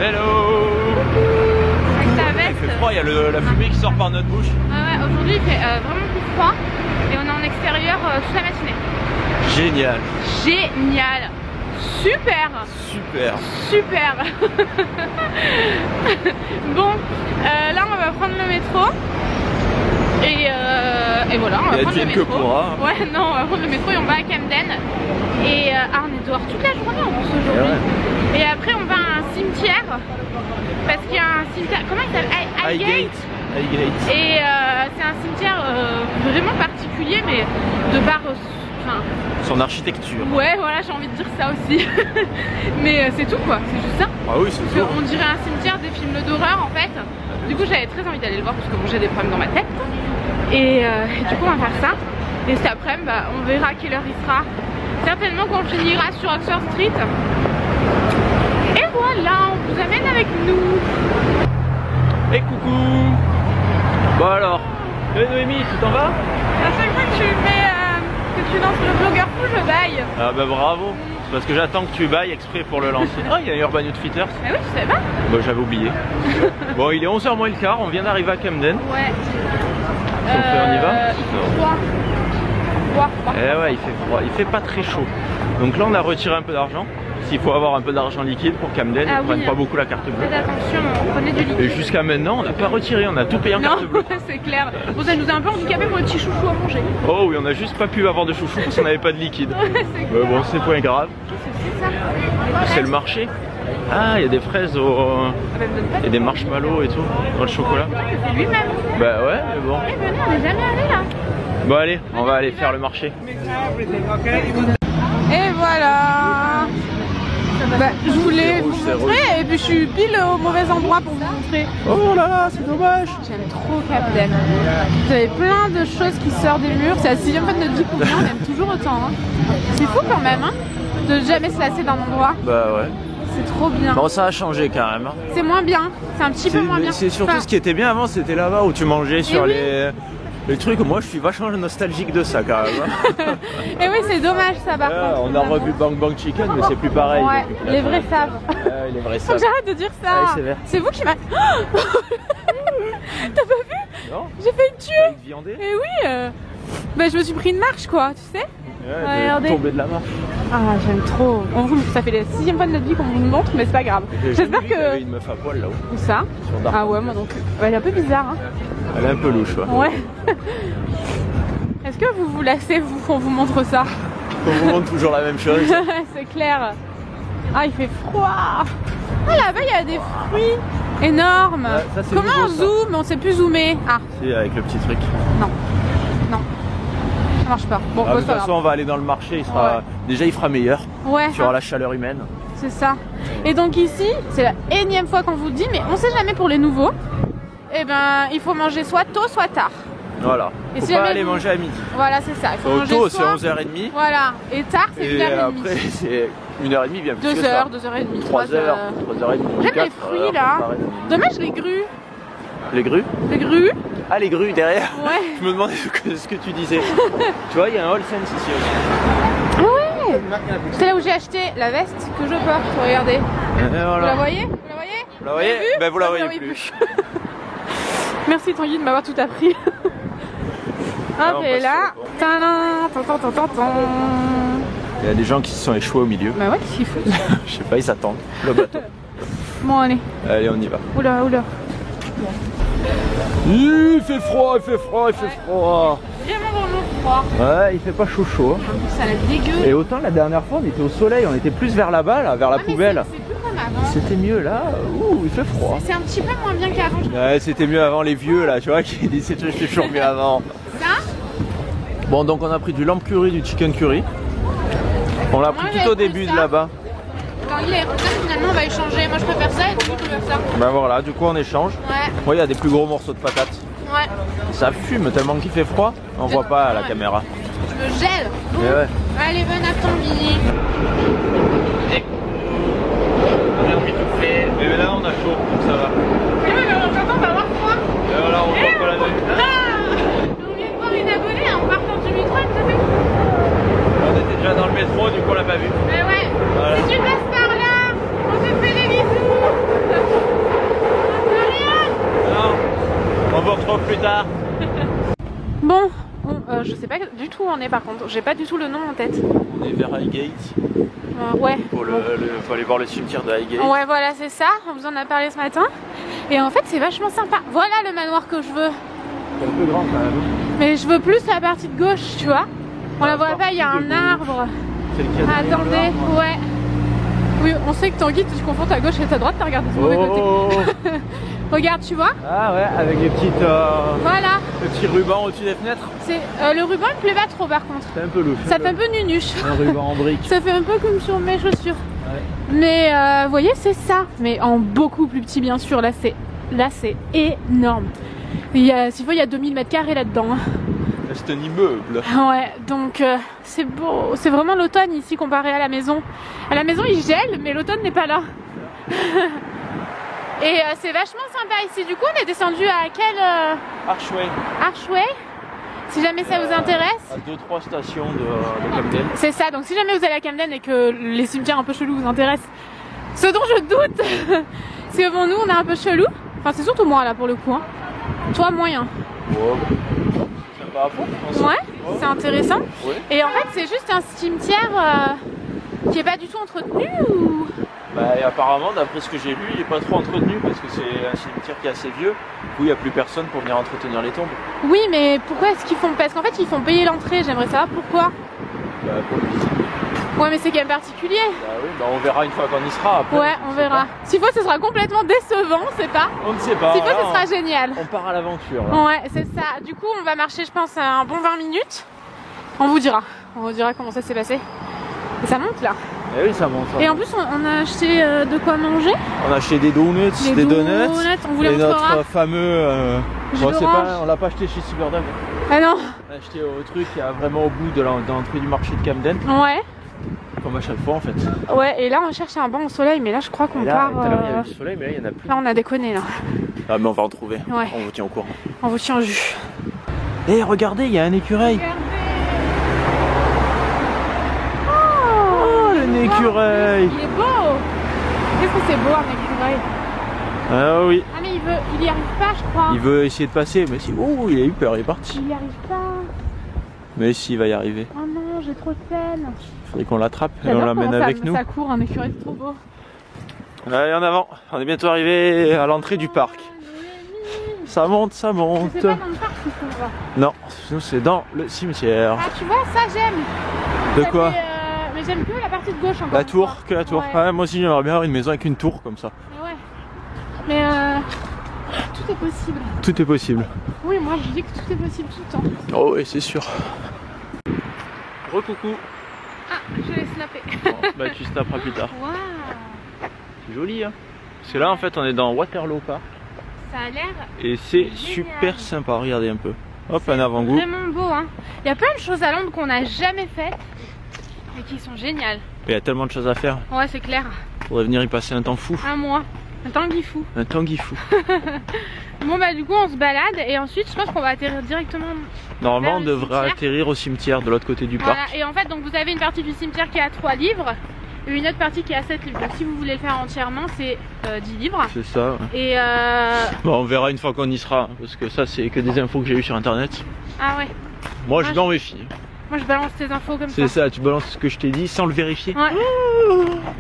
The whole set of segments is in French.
Hello. Avec ta veste. Il fait froid, il y a la fumée qui sort par notre bouche. Ouais, aujourd'hui il fait vraiment plus froid et on est en extérieur toute la matinée. Génial. Génial. Super. Super. Super. Bon, là on va prendre le métro. Et voilà, on va prendre le métro. Ouais, non, on va prendre le métro et on va à Camden. Et on est dehors toute la journée en plus aujourd'hui. Ouais. Et après on va à un cimetière. Parce qu'il y a un cimetière, comment il s'appelle? Highgate. Et c'est un cimetière vraiment particulier, mais de par son architecture. Ouais, voilà, j'ai envie de dire ça aussi. Mais c'est tout quoi, c'est juste ça. Ah oui, c'est tout. On dirait un cimetière des films d'horreur en fait. Du coup, j'avais très envie d'aller le voir parce que bon, j'ai des problèmes dans ma tête. Et du coup, on va faire ça. Et cet après-midi, bah, on verra à quelle heure il sera. Certainement qu'on finira sur Oxford Street. Et voilà, on vous amène avec nous. Et coucou. Bon alors, Noémie, tu t'en vas? À chaque fois que tu lances le blogueur fou, je baille. Ah bah bravo. C'est parce que j'attends que tu bailles exprès pour le lancer. Oh, il y a Urban Outfitters. Ah oui, tu savais pas? Bah j'avais oublié. Bon, il est 11h moins le quart, on vient d'arriver à Camden. Ouais. On y va? Il fait froid. Eh ouais, il fait froid, il fait pas très chaud. Donc là on a retiré un peu d'argent. S'il faut avoir un peu d'argent liquide pour Camden, ils prennent pas beaucoup la carte bleue. Faites attention, on prenait du liquide. Et jusqu'à maintenant, on n'a pas retiré, on a tout payé en carte bleue. C'est clair. Bon, ça nous a un peu handicapé pour le petit chouchou à manger. Oh oui, on a juste pas pu avoir de chouchou parce qu'on n'avait pas de liquide. Mais bon, c'est pas grave. C'est ça. C'est le marché. Ah, il y a des fraises et des marshmallows et tout dans le chocolat. C'est lui-même. Bah ouais, mais bon. Eh ben non, on n'est jamais allé là. Bon allez, on va aller faire le marché. Et voilà. Bah, je voulais vous montrer et puis je suis pile au mauvais endroit pour vous montrer. Oh là là, c'est dommage. J'aime trop Camden. Vous avez plein de choses qui sortent des murs. C'est la 6e fois de notre vie qu'on vient, on aime toujours autant. Hein. C'est fou quand même, hein, de jamais se lasser d'un endroit. Bah ouais. C'est trop bien. Bon, ça a changé quand même. Hein. C'est moins bien. C'est un petit peu moins bien. C'est surtout ce qui était bien avant, c'était là-bas où tu mangeais sur les trucs. Moi, je suis vachement nostalgique de ça quand même. Hein. Et oui, c'est dommage ça par contre. On a revu Bang Bang Chicken, mais c'est plus pareil. Ouais, les vrais savent. Les vrais savent. J'arrête de dire ça. C'est vous qui m'a... T'as pas vu? Non. J'ai fait une tuer. Et oui. Bah, je me suis pris une marche quoi, tu sais. Ouais, regardez. Tomber de la marche. Ah, j'aime trop. Ça fait la 6e fois de notre vie qu'on vous le montre, mais c'est pas grave. J'espère que. Il y avait une meuf à poil là-haut. Où ça? Ah ouais, moi donc. Ouais, elle est un peu bizarre. Hein. Elle est un peu louche. Ouais. Est-ce que vous vous lassez, vous, qu'on vous montre ça? On vous montre toujours la même chose. C'est clair. Ah, il fait froid. Ah, là-bas, il y a des fruits énormes. Ouais, ça, comment on zoome? On sait plus zoomer. Ah. Si, avec le petit truc. Non. Non. Ça marche pas. Bon, de toute façon, on va aller dans le marché. Il sera... Déjà, il fera meilleur. Ouais. Sur la chaleur humaine. C'est ça. Et donc ici, c'est la énième fois qu'on vous dit, mais on sait jamais pour les nouveaux. Eh ben, il faut manger soit tôt, soit tard. Voilà. Il faut pas aller manger à midi. Voilà, c'est ça. Il faut manger tôt, c'est 11h30. Voilà. Et tard, c'est 1h30. Et après, c'est 1h30, bien plus. 2h, 2h30. 3h, 3h30. J'aime les fruits là. Dommage les grues. Les grues? Les grues. Ah, les grues derrière. Ouais. Je me demandais ce que tu disais. Tu vois, il y a un All Sense ici aussi. Ouais. C'est là où j'ai acheté la veste que je porte. Regardez. Voilà. Vous la voyez? Vous la voyez? Vous la voyez? Ben vous la voyez plus. Merci Tanguy de m'avoir tout appris. Hop, et là. Il y a des gens qui se sont échoués au milieu. Bah ouais, qu'est-ce qu'ils foutent? Je sais pas, ils attendent le bateau. Bon, allez. Allez, on y va. Oula, oula. Il fait froid, il fait froid, il fait froid. Vraiment froid. Ouais, il fait pas chaud chaud. Ça la dégueu. Et autant la dernière fois, on était au soleil, on était plus vers là-bas, là, vers la poubelle. C'est plus comme avant. C'était mieux là. Ouh, il fait froid. C'est un petit peu moins bien qu'avant. Ouais, c'était mieux avant les vieux là, tu vois, qui disent c'était toujours mieux avant. Ça? Bon, donc on a pris du lamb curry, du chicken curry. On l'a pris tout au début de là-bas. Il est finalement on va échanger. Moi je préfère ça et toi tu préfères ça. Ben voilà, du coup on échange. Ouais. Ouais, il y a des plus gros morceaux de patates. Ouais. Ça fume tellement qu'il fait froid. On voit pas à la caméra. Je me gèle. Mais ouais. Allez, bon après-midi. On vient de m'étouffer. Mais là on a chaud, donc ça va. Mais on s'entend, on va avoir froid. Et voilà, on voit pas la vue. On vient de voir une abonnée en partant du métro, elle te fait. On était déjà dans le métro, du coup on l'a pas vu. Mais ouais. Voilà. Si tu passes par là, on te fait des bisous. tard. Bon, je sais pas du tout où on est par contre. J'ai pas du tout le nom en tête. On est vers Highgate. Ouais. Faut aller voir le cimetière de Highgate. Ouais, voilà, c'est ça. On vous en a parlé ce matin. Et en fait, c'est vachement sympa. Voilà le manoir que je veux. C'est un peu grand quand même. Mais je veux plus la partie de gauche, tu vois. On la voit pas, il y a un arbre. C'est le cas. Attendez, ouais. Oui, on sait que Tanguy, tu confonds ta gauche et ta droite, t'as regardé du mauvais côté. Regarde, tu vois. Ah ouais, avec les petites voilà. le petit ruban au-dessus des fenêtres. Le ruban il me plaît pas trop par contre. C'est un peu louche. Ça fait un peu nunuche. Un ruban en brique. Ça fait un peu comme sur mes chaussures. Ouais. Mais vous voyez, c'est ça. Mais en beaucoup plus petit bien sûr. Là c'est énorme. S'il faut, il y a 2000 mètres carrés là-dedans. Hein. C'est un immeuble. Ouais, donc c'est beau. C'est vraiment l'automne ici comparé à la maison. À la maison il gèle, mais l'automne n'est pas là. Et c'est vachement sympa ici. Du coup, on est descendu à quel Archway. Archway. Si jamais ça vous intéresse. À 2-3 stations de Camden. C'est ça. Donc si jamais vous allez à Camden et que les cimetières un peu chelous vous intéressent, ce dont je doute, c'est que bon, nous on est un peu chelou. Enfin, c'est surtout moi là pour le coup. Hein. Toi, moyen. Wow. Sympa à fond. Ouais, c'est intéressant. Ouais. Et en fait, c'est juste un cimetière qui est pas du tout entretenu ou... Bah, et apparemment, d'après ce que j'ai lu, il est pas trop entretenu parce que c'est un cimetière qui est assez vieux. Du coup, il n'y a plus personne pour venir entretenir les tombes. Oui, mais pourquoi est-ce qu'ils font... Parce qu'en fait, ils font payer l'entrée. J'aimerais savoir pourquoi. Bah, pour le visiter. Ouais, mais c'est quand même particulier. Bah oui, bah on verra une fois qu'on y sera. Après, ouais, on verra. S'il faut, ce sera complètement décevant, on sait pas. On ne sait pas. S'il faut, ce sera génial. On part à l'aventure. Ouais, c'est ça. Du coup, on va marcher, je pense, un bon 20 minutes. On vous dira. On vous dira comment ça s'est passé. Et ça monte là. Et oui, ça monte. Et en plus, on a acheté de quoi manger. On a acheté des donuts, des donuts. On vous les et montrera. notre fameux. On l'a pas acheté chez Superdog. Ah non. On l'a acheté au truc qui est vraiment au bout de l'entrée du marché de Camden. Ouais. Comme à chaque fois en fait. Ouais, et là on cherche un banc au soleil, mais là je crois qu'on part. Tout à l'heure il y avait du soleil, mais là il y en a plus. Là on a déconné là. Ah, mais on va en trouver. Ouais. On vous tient au courant. On vous tient au jus. Eh, regardez, il y a un écureuil. Oh, un écureuil. Il est beau. Qu'est-ce que c'est beau un écureuil. Ah oui. Ah mais il y arrive pas, je crois. Il veut essayer de passer, mais si. Oh, il a eu peur, il est parti. Il y arrive pas. Mais si, il va y arriver. Oh non, j'ai trop de peine. Faudrait qu'on l'attrape et on l'amène avec nous. Ça court, un écureuil, c'est trop beau. Allez, en avant. On est bientôt arrivé à l'entrée du parc. Ça monte, ça monte. C'est pas dans le parc qu'il faut voir. Non, c'est dans le cimetière. Ah, tu vois, ça j'aime. De quoi? Mais j'aime que la partie de gauche encore. La tour, que la tour. Ouais. Ouais, moi aussi j'aimerais bien avoir une maison avec une tour comme ça. Ouais. Mais tout est possible. Tout est possible. Oui, moi je dis que tout est possible tout le temps. Oh oui, c'est sûr. Re-coucou. Ah, je vais snapper. Bon, bah tu snapperas plus tard. Waouh. C'est joli hein. Parce que là en fait on est dans Waterloo Park. Ça a l'air. Et c'est génial. super sympa, regardez un peu. Hop, un avant-goût. Vraiment beau hein. Il y a plein de choses à Londres qu'on n'a jamais faites et qui sont géniales. Il y a tellement de choses à faire. Ouais, c'est clair. Faudrait venir y passer un temps fou. Un mois. Un Tanguy fou. Un Tanguy fou. Bon bah du coup on se balade et ensuite je pense qu'on va atterrir directement. Normalement on vers le devrait cimetière. atterrir au cimetière de l'autre côté du Voilà. parc. Et en fait donc vous avez une partie du cimetière qui est à 3 livres et une autre partie qui est à 7 livres. Donc si vous voulez le faire entièrement c'est 10 livres. C'est ça. Ouais. Et Bon, on verra une fois qu'on y sera. Parce que ça c'est que des infos que j'ai eues sur internet. Ah ouais. Moi je m'en méfie. Moi je balance tes infos comme ça. C'est ça, tu balances ce que je t'ai dit sans le vérifier. Ouais.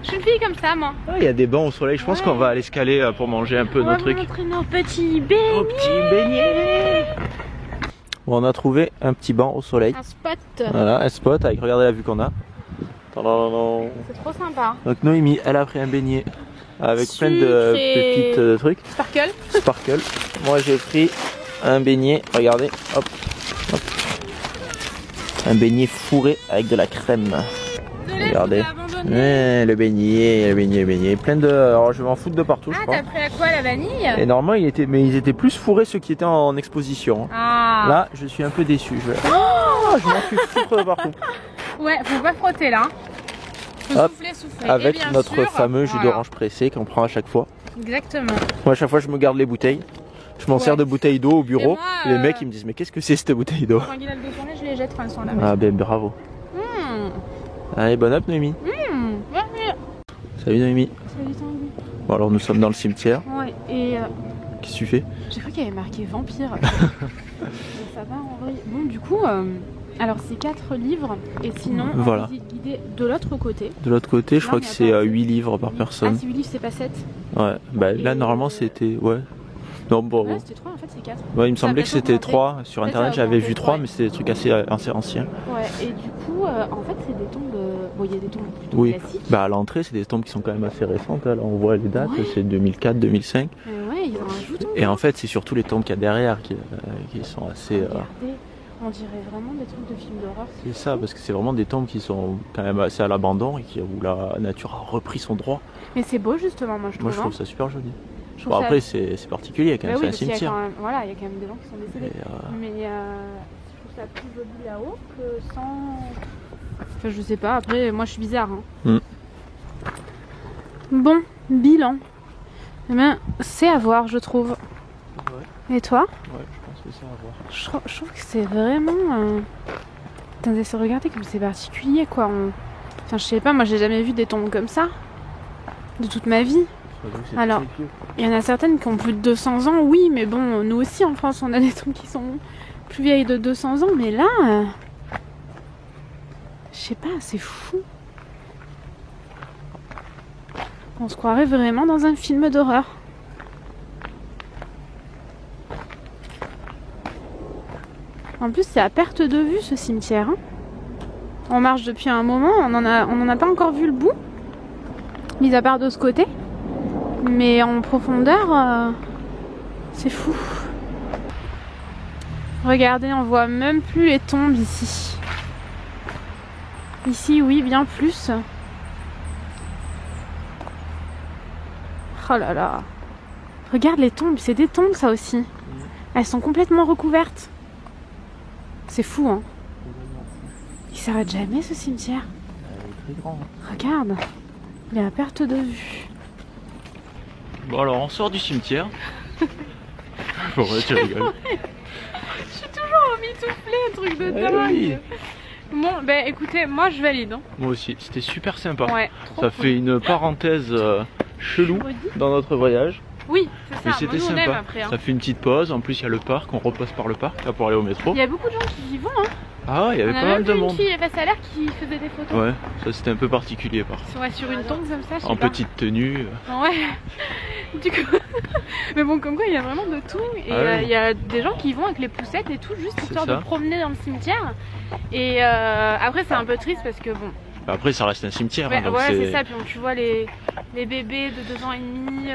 Je suis une fille comme ça moi. Ah, il y a des bancs au soleil, je pense qu'on va aller se caler pour manger un peu nos trucs. On va montrer nos petits beignets. Nos petits beignets. Bon, on a trouvé un petit banc au soleil. Un spot. Voilà, un spot avec, regardez la vue qu'on a. C'est trop sympa. Donc Noémie, elle a pris un beignet avec plein de Sucré. pépites trucs. Sparkle. Sparkle. Moi j'ai pris un beignet, regardez, hop, hop. Un beignet fourré avec de la crème. Désolée, Regardez. je vous ai abandonné. Ouais, le beignet. Plein de. Alors je vais en foutre de partout, je Ah, crois. t'as pris à quoi, la vanille? Et normalement, ils étaient plus fourrés ceux qui étaient en exposition. Ah. Là, je suis un peu déçu. Oh, je m'en suis foutre de partout. Ouais, faut pas frotter là. Faut Hop. souffler. Avec Et bien notre sûr, fameux jus voilà. d'orange pressé qu'on prend à chaque fois. Exactement. Moi, à chaque fois, je me garde les bouteilles. Je m'en sers de bouteilles d'eau au bureau. Et moi, Et les mecs, ils me disent, mais qu'est-ce que c'est cette bouteille d'eau? Quand il a le dos tourné, je les jette quand elles sont là. Ah, ben bravo. Allez, bonne up, Noémie. Salut, Noémie. Salut Tanguy. Bon, alors nous sommes dans le cimetière. Ouais, et Qu'est-ce que tu fais? J'ai cru qu'il y avait marqué vampire. Ça va en vrai. Bon, du coup, alors c'est 4 livres et sinon, voilà. Guidé de l'autre côté. De l'autre côté, je crois que c'est 8 livres par personne. Ah, c'est 8 livres, c'est pas 7. Ouais, bah là normalement c'était. Ouais. Non, bon. Là c'était 3, en fait c'est 4. Ouais, il me semblait que c'était 3. Sur internet j'avais vu 3, mais c'était des trucs assez anciens. Ouais, et du coup, en fait c'est des tombes. Bon, il y a des tombes plutôt classiques. Bah à l'entrée, c'est des tombes qui sont quand même assez récentes. Là, on voit les dates, c'est 2004, 2005. Ouais, ils en rajoutent. Et en fait, c'est surtout les tombes qu'il y a derrière qui sont assez. Regardez, on dirait vraiment des trucs de films d'horreur. C'est ça, parce que c'est vraiment des tombes qui sont quand même assez à l'abandon et où la nature a repris son droit. Mais c'est beau justement, moi je trouve. Moi je trouve ça super joli. Bon, après c'est particulier quand même, c'est un cimetière. Voilà, il y a quand même des gens qui sont décédés. Mais je trouve ça plus joli là-haut que sans. Enfin, je sais pas, après moi je suis bizarre. Hein. Bon, bilan. Eh bien, c'est à voir, je trouve. Ouais. Et toi? Ouais, je pense que c'est à voir. Je trouve que c'est vraiment. Attendez, regardez comme c'est particulier quoi. Enfin, je sais pas, moi j'ai jamais vu des tombes comme ça de toute ma vie. Alors, il y en a certaines qui ont plus de 200 ans, oui, mais bon, nous aussi en France on a des tombes qui sont plus vieilles de 200 ans, mais là, je sais pas, c'est fou. On se croirait vraiment dans un film d'horreur. En plus, c'est à perte de vue ce cimetière. Hein. On marche depuis un moment, on en a pas encore vu le bout, mis à part de ce côté. Mais en profondeur, c'est fou. Regardez, on voit même plus les tombes ici. Ici, oui, bien plus. Oh là là. Regarde les tombes, c'est des tombes ça aussi. Elles sont complètement recouvertes. C'est fou, hein. Il s'arrête jamais ce cimetière. Très grand. Regarde, il est à perte de vue. Bon alors on sort du cimetière. Bon ouais, tu rigoles. Je suis toujours emmitouflée, un truc de dingue. Oui. Bon, ben écoutez, moi je valide. Hein. Moi aussi, c'était super sympa. Ouais, ça fait une parenthèse chelou dans notre voyage. Oui, c'est ça. Mais c'était sympa. Après, hein. Ça fait une petite pause. En plus, il y a le parc. On repasse par le parc là pour aller au métro. Il y a beaucoup de gens qui y vont. Hein. Ah, il y avait pas mal de monde. Une fille face à l'air qui faisait des photos. Ouais, ça c'était un peu particulier par contre. Ouais, sur une tombe comme ça, je sais en pas. Petite tenue. Ouais. Du coup. Mais bon, comme quoi, il y a vraiment de tout. Et il y a des gens qui y vont avec les poussettes et tout, juste histoire de promener dans le cimetière. Et après, c'est un peu triste parce que bon. Après, ça reste un cimetière. Ouais, hein, ouais c'est ça. Puis tu vois les bébés de 2 ans et demi.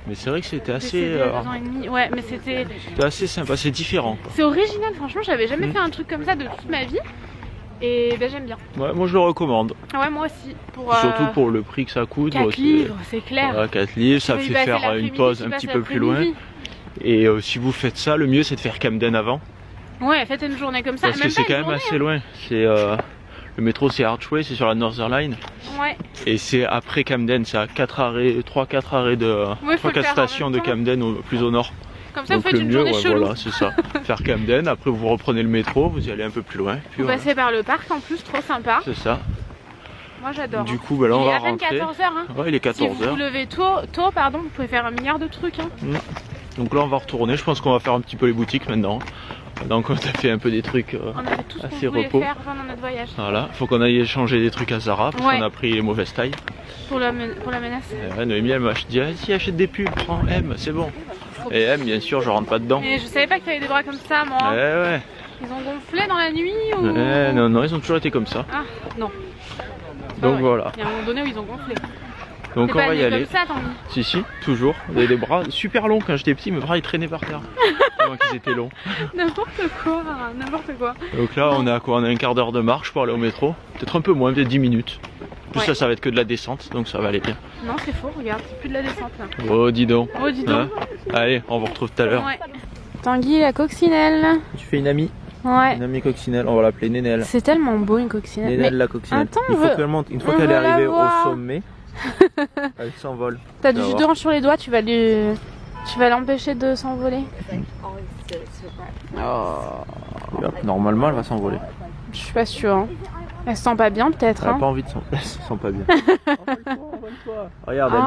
Mais c'est vrai que c'était assez. 2 ans et demi. Ouais, mais c'était assez sympa, c'est différent. C'est original, franchement, j'avais jamais fait un truc comme ça de toute ma vie. Et ben j'aime bien. Ouais, moi je le recommande. Ouais, moi aussi. Surtout pour le prix que ça coûte. 4 livres, c'est clair. Voilà, 4 livres, ça fait faire une pause un petit peu plus loin. Et si vous faites ça, le mieux c'est de faire Camden avant. Ouais, faites une journée comme ça. Parce que c'est quand même assez loin. C'est le métro c'est Archway, c'est sur la Northern Line. Ouais. Et c'est après Camden, c'est à 3-4 arrêts de 3-4 stations de Camden plus au nord. Comme ça, donc vous faites une journée chelou. Voilà, c'est ça. Faire Camden, après vous reprenez le métro, vous y allez un peu plus loin. Vous passez par le parc en plus, trop sympa. C'est ça. Moi j'adore. Du coup, bah là on va rentrer. Il est à peine 14h. Hein. Ouais, il est 14h. Si vous vous levez tôt, vous pouvez faire un milliard de trucs. Hein. Donc là on va retourner, je pense qu'on va faire un petit peu les boutiques maintenant. Donc on a fait un peu des trucs assez repos. Faire pendant notre voyage. Voilà, faut qu'on aille échanger des trucs à Zara parce qu'on a pris les mauvaises tailles. Pour la menace. Ouais, Noémie elle m'a dit vas-y achète des pubs, prends M, c'est bon. Et M bien sûr je rentre pas dedans. Mais je savais pas que t'avais des bras comme ça moi. Ouais. Ils ont gonflé dans la nuit ou... Non, ils ont toujours été comme ça. Ah non. Donc voilà. Il y a un moment donné où ils ont gonflé. Donc on va y aller. Comme ça, si, toujours. J'avais des bras super longs quand j'étais petit, mes bras ils traînaient par terre. Tellement qu'ils étaient longs. N'importe quoi. Donc là on a quoi? On a un quart d'heure de marche pour aller au métro. Peut-être un peu moins, peut-être 10 minutes. Plus ça va être que de la descente, donc ça va aller bien. Non c'est faux, regarde, c'est plus de la descente là. Oh dis donc. Hein? Allez, on vous retrouve tout à l'heure. Ouais. Tanguy la coccinelle. Tu fais une amie? Ouais. Une amie coccinelle, on va l'appeler Nénel. C'est tellement beau une coccinelle. Nénel la coccinelle. Attends, il faut qu'elle monte, une fois qu'elle est arrivée au sommet, elle s'envole. T'as du jus d'orange sur les doigts, tu vas l'empêcher de s'envoler. Normalement elle va s'envoler. Je suis pas sûre. Hein. Elle se sent pas bien peut-être. Elle a pas envie de s'envoler. Elle se sent pas bien. Envole-toi. Regarde, elle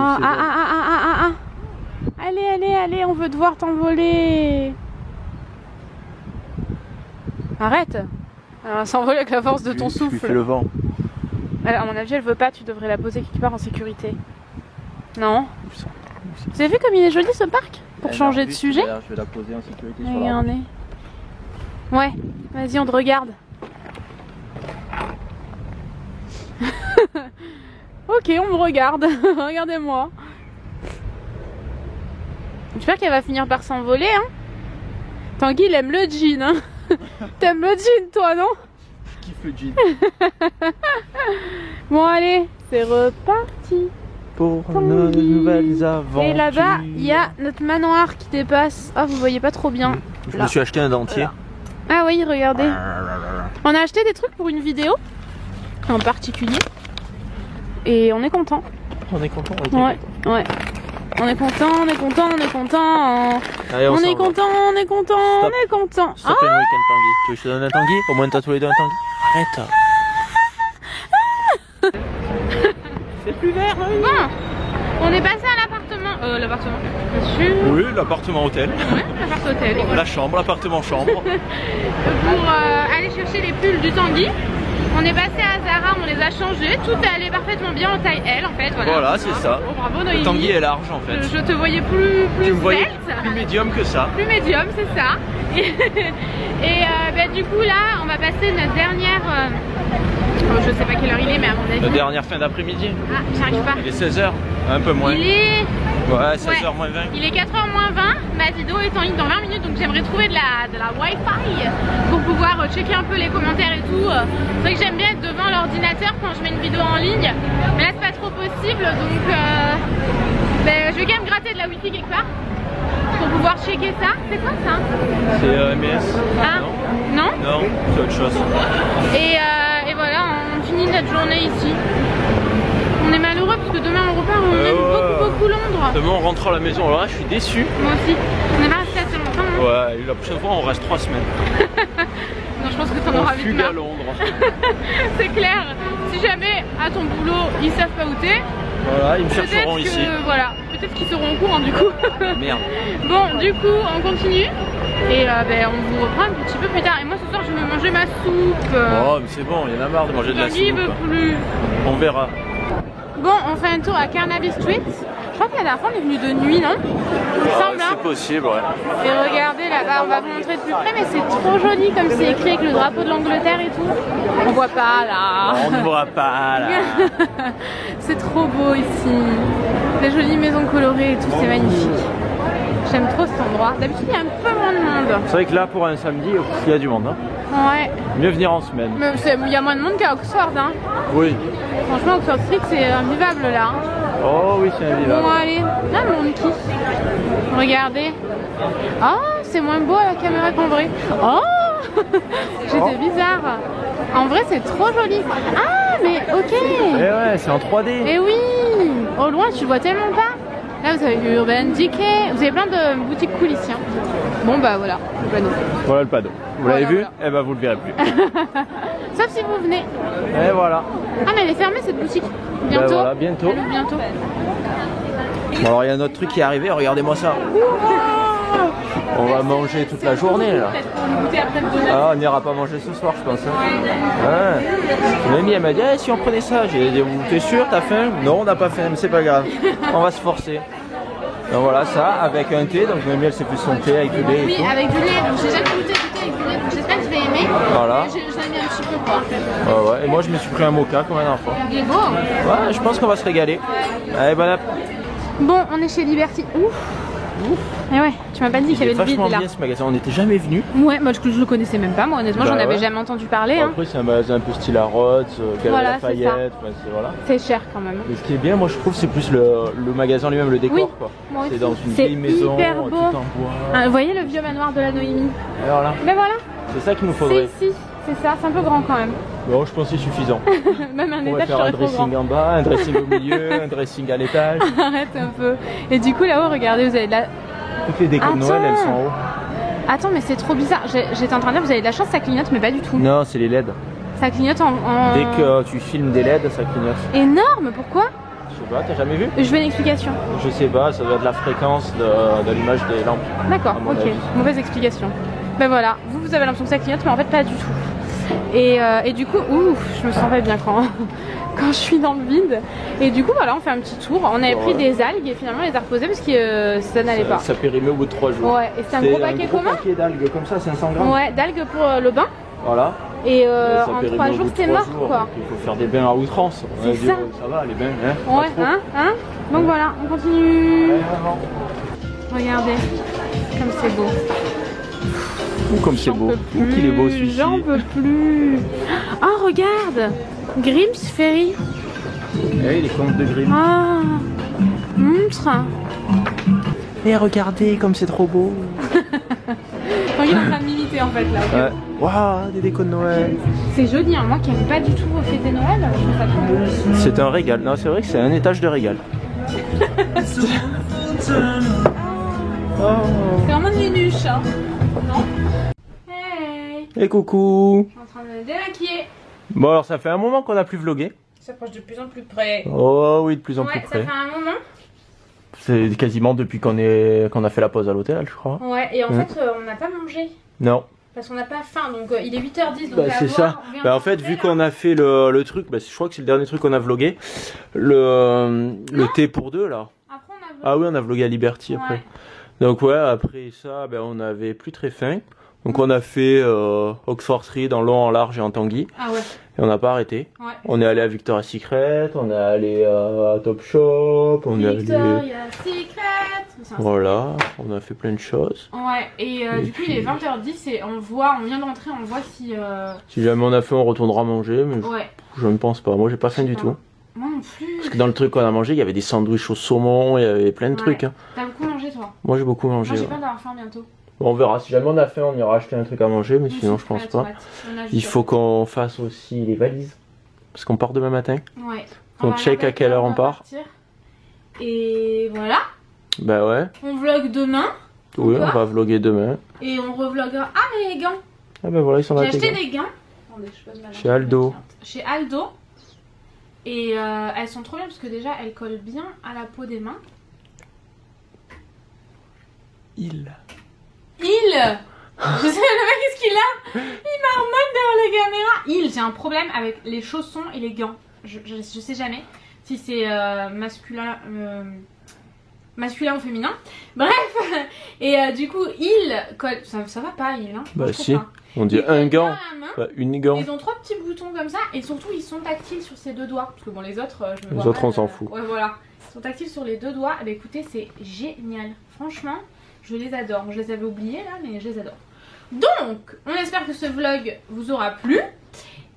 Ah, Allez, allez, allez, on veut te voir t'envoler. Arrête. Elle va s'envoler avec la force de ton souffle. Tu fais le vent. Alors, à mon avis, elle veut pas, tu devrais la poser quelque part en sécurité. Non? Vous avez vu comme il est joli ce parc? Pour changer de sujet? Je vais la poser en sécurité sur la Regardez. Ouais, vas-y, on te regarde. Ok, on me regarde. Regardez-moi. J'espère qu'elle va finir par s'envoler, hein. Tanguy, il aime le jean, hein. T'aimes le jean, toi, non? Je kiffe le jean. Bon, allez, c'est reparti. Pour nos nouvelles aventures. Et là-bas, il y a notre manoir qui dépasse. Ah, vous voyez pas trop bien. Je me suis acheté un dentier. Là. Ah oui, regardez. On a acheté des trucs pour une vidéo, en particulier. Et on est content. On est content, ouais. On est content, on est content, on est content. Allez, on est content, on est content, on est content. Stop le week-end Tanguy. Tu veux que je te donne un Tanguy? Au moins t'as tous les deux un Tanguy. Arrête. C'est plus vert, là. Bon, on est passé à l'appartement. L'appartement, bien sûr. Oui, l'appartement hôtel. Ouais, l'appart hôtel. La chambre, l'appartement chambre. Pour aller chercher les pulls du Tanguy. On est passé à Zara, on les a changés, tout est allé parfaitement bien en taille L en fait. Voilà, c'est ça. Oh, bravo Noémie. Le Tanguy est large en fait. Je te voyais plus tu me voyais svelte. Plus médium que ça. Plus médium, c'est ça. Et du coup là, on va passer notre dernière... je sais pas quelle heure il est, mais à mon avis... La dernière fin d'après-midi. Ah, j'arrive pas. Il est 16h, un peu moins. Il est... Ouais, 16h moins 20. Il est 4h moins 20, ma vidéo est en ligne dans 20 minutes, donc j'aimerais trouver de la Wi-Fi pour pouvoir checker un peu les commentaires et tout. C'est vrai que j'aime bien être devant l'ordinateur quand je mets une vidéo en ligne, mais là c'est pas trop possible, donc je vais quand même gratter de la Wi-Fi quelque part pour pouvoir checker ça. C'est quoi ça? C'est MS. Ah, non? Non, c'est autre chose. Et voilà, on finit notre journée ici. On est malheureux parce que demain on repart, on aime beaucoup Londres. Demain on rentre à la maison, alors là je suis déçu. Moi aussi, on est pas resté assez longtemps. Hein. Ouais, la prochaine fois on reste 3 semaines. Non, je pense que t'en auras vite marre. À Londres. C'est clair, si jamais à ton boulot ils savent pas où t'es, voilà, ils me chercheront ici. Voilà, peut-être qu'ils seront au courant du coup. Merde. Bon, du coup on continue. Et on vous reprend un petit peu plus tard. Et moi ce soir je vais manger ma soupe. Oh mais c'est bon, il y en a marre de manger de la soupe. Il veut plus. On verra. Bon, on fait un tour à Carnaby Street. Je crois que la dernière fois on est venu de nuit, non? Il me semble. C'est possible, ouais. Et regardez là-bas, on va vous montrer de plus près, mais c'est trop joli comme c'est écrit avec le drapeau de l'Angleterre et tout. On voit pas là. On ne voit pas là. C'est trop beau ici. Des jolies maisons colorées et tout, c'est magnifique. J'aime trop cet endroit. D'habitude il y a un peu moins de monde. C'est vrai que là pour un samedi, il y a du monde. Hein. Ouais. Mieux venir en semaine. Mais il y a moins de monde qu'à Oxford. Hein. Oui. Franchement, Oxford Street c'est invivable là. Hein. Oh oui, c'est invivable. Bon, allez. Là, le monde kiffe. Regardez. Oh, c'est moins beau à la caméra qu'en vrai. Oh j'étais bizarre. En vrai, c'est trop joli. Ah, mais ok. Eh ouais, c'est en 3D. Eh oui. Au loin, tu vois tellement pas. Là, vous avez Urban Decay. Vous avez plein de boutiques cool ici. Hein. Bon, bah voilà, le panneau. Voilà le panneau. Vous l'avez vu? Eh ben, vous le verrez plus. Sauf si vous venez. Et voilà. Ah, mais elle est fermée cette boutique. Bientôt. Ben voilà, bientôt. Bientôt. Bon, alors il y a un autre truc qui est arrivé. Regardez-moi ça. On va manger toute la journée là. Ah, on n'ira pas manger ce soir, je pense. Hein. Ouais. Mamie, elle m'a dit, si on prenait ça, j'ai dit, t'es sûr, t'as faim? Non, on n'a pas faim, mais c'est pas grave. On va se forcer. Donc voilà, ça, avec un thé. Donc Mamie, elle s'est fait son thé avec du lait. Oui, avec du lait. Donc j'ai jamais goûté du thé avec du lait. Donc j'espère que je vais aimer. Voilà. Je l'aime bien un petit peu quoi. Ouais. Et moi, je me suis pris un mocha comme la dernière fois. Il est beau. Ouais, je pense qu'on va se régaler. Allez, bon app. Bon, on est chez Liberty. Ouf. Et ouais, tu m'as pas dit qu'il y avait le vide là. Bien ce magasin, on n'était jamais venu. Ouais, moi je le connaissais même pas, moi honnêtement, j'en avais jamais entendu parler. Après, c'est un magasin un peu style à Rhodes, voilà, Lafayette. Voilà. C'est cher quand même. Mais ce qui est bien, moi je trouve, c'est plus le magasin lui-même, le décor. Oui, quoi. C'est dans une vieille maison, tout en bois. Ah, vous voyez le vieux manoir de la Noémie? Alors là. Ben voilà. C'est ça qu'il nous faudrait. Si, c'est ça, c'est un peu grand quand même. Bon, je pense que c'est suffisant. Même un on va faire un dressing en bas, un dressing au milieu, un dressing à l'étage. Arrête un peu. Et du coup là-haut, regardez, vous avez de la... Toutes les décos de Noël, elles sont en haut. Attends, mais c'est trop bizarre. J'étais en train de dire, vous avez de la chance, ça clignote, mais pas du tout. Non, c'est les LED. Ça clignote en... Dès que tu filmes des LED, ça clignote. Énorme, pourquoi? Je sais pas, t'as jamais vu? Je veux une explication. Je sais pas, ça doit être la fréquence de l'image des lampes. D'accord, ok, mauvaise explication. Ben voilà, vous avez l'impression que ça clignote, mais en fait pas du tout. Et du coup, ouf, je me sens pas bien quand je suis dans le vide. Et du coup, voilà, on fait un petit tour. On avait pris des algues et finalement on les a reposées parce que ça n'allait pas. Ça périmait au bout de 3 jours. Ouais, et c'est un gros paquet commun. Un gros paquet d'algues comme ça, 500 grammes. Ouais, d'algues pour le bain. Voilà. Et en 3 jours, c'est mort quoi. Il faut faire des bains à outrance. C'est ça. Ça va, les bains, hein. Ouais, hein. Donc voilà, on continue. Regardez, comme c'est beau. Comme c'est beau. Qu'il est beau celui-ci. J'en peux plus. Oh, regarde, Grimm's Ferry. Eh, les contes de Grimm. Ah, montre. Et regardez comme c'est trop beau. Il est en train de m'imiter en fait là. Ouais. Waouh, des décos de Noël. C'est joli, hein. Moi qui n'aime pas du tout fêter Noël, je trouve ça trop beau. C'est un régal. Non, c'est vrai que c'est un étage de régal. Oh. C'est vraiment une minuche, hein. Non? Hey. Et coucou. Je suis en train de me démaquiller. Bon alors ça fait un moment qu'on n'a plus vlogué. Ça s'approche de plus en plus près. Oh oui, de plus en plus près. Ça fait un moment. C'est quasiment depuis qu'on a fait la pause à l'hôtel, je crois. Ouais, et en fait on n'a pas mangé. Non. Parce qu'on n'a pas faim, donc il est 8h10. Bah, c'est ça. Bah, en fait, vu qu'on a fait le truc, bah, je crois que c'est le dernier truc qu'on a vlogué. Le thé pour deux là. Après, on a vlogué. Ah oui, on a vlogué à Liberty après. Donc ouais, après ça, ben, on avait plus très faim. Donc on a fait Oxford Street en long, en large et en tanguy. Ah ouais. Et on n'a pas arrêté. Ouais. On est allé à Victoria's Secret, on est allé à Topshop, on est allé... Victoria's Secret. Voilà, on a fait plein de choses. Ouais, et du coup il est 20h10 et on vient d'entrer, on voit si... Si jamais on a faim, on retournera manger, mais ouais. je ne pense pas. Moi j'ai pas faim du tout. Moi non plus. Parce que dans le truc qu'on a mangé, il y avait des sandwichs au saumon, il y avait plein de trucs. Hein. T'as beaucoup mangé toi? Moi j'ai beaucoup mangé. Moi j'ai peur d'avoir faim bientôt. Bon, on verra, si jamais on a faim, on ira acheter un truc à manger, mais sinon je pense pas. Il faut qu'on fasse aussi les valises. Parce qu'on part demain matin. Ouais. On check à quelle heure on part. Et voilà. Bah ouais. On vlog demain. Oui, on va vlogger demain. Et on revloguera. Ah, mais les gants. Ah bah voilà, ils sont là. J'ai acheté des gants. Attendez, je pose ma chez Aldo. Chez Aldo. Et elles sont trop bien parce que déjà elles collent bien à la peau des mains. Je sais le mec qu'est-ce qu'il a. Il marmonne derrière la caméra. J'ai un problème avec les chaussons et les gants. Je sais jamais si c'est masculin ou féminin. Bref. Et du coup colle. Ça va pas hein. Bah si. On dit un gant, pas une gant. Ils ont 3 petits boutons comme ça et surtout ils sont tactiles sur ces 2 doigts. Parce que bon les autres, on s'en fout. Ouais voilà. Ils sont tactiles sur les 2 doigts. Bah écoutez c'est génial. Franchement je les adore. Je les avais oubliés là mais je les adore. Donc on espère que ce vlog vous aura plu.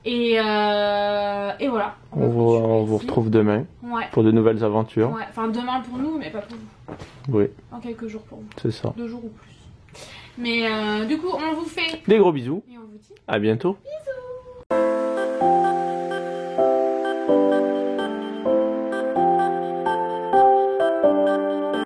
Et voilà. On vous retrouve demain pour de nouvelles aventures. Ouais. Enfin demain pour nous mais pas pour vous. Oui. En quelques jours pour vous. C'est ça. 2 jours ou plus. Mais du coup on vous fait des gros bisous. Et on vous dit à bientôt. Bisous.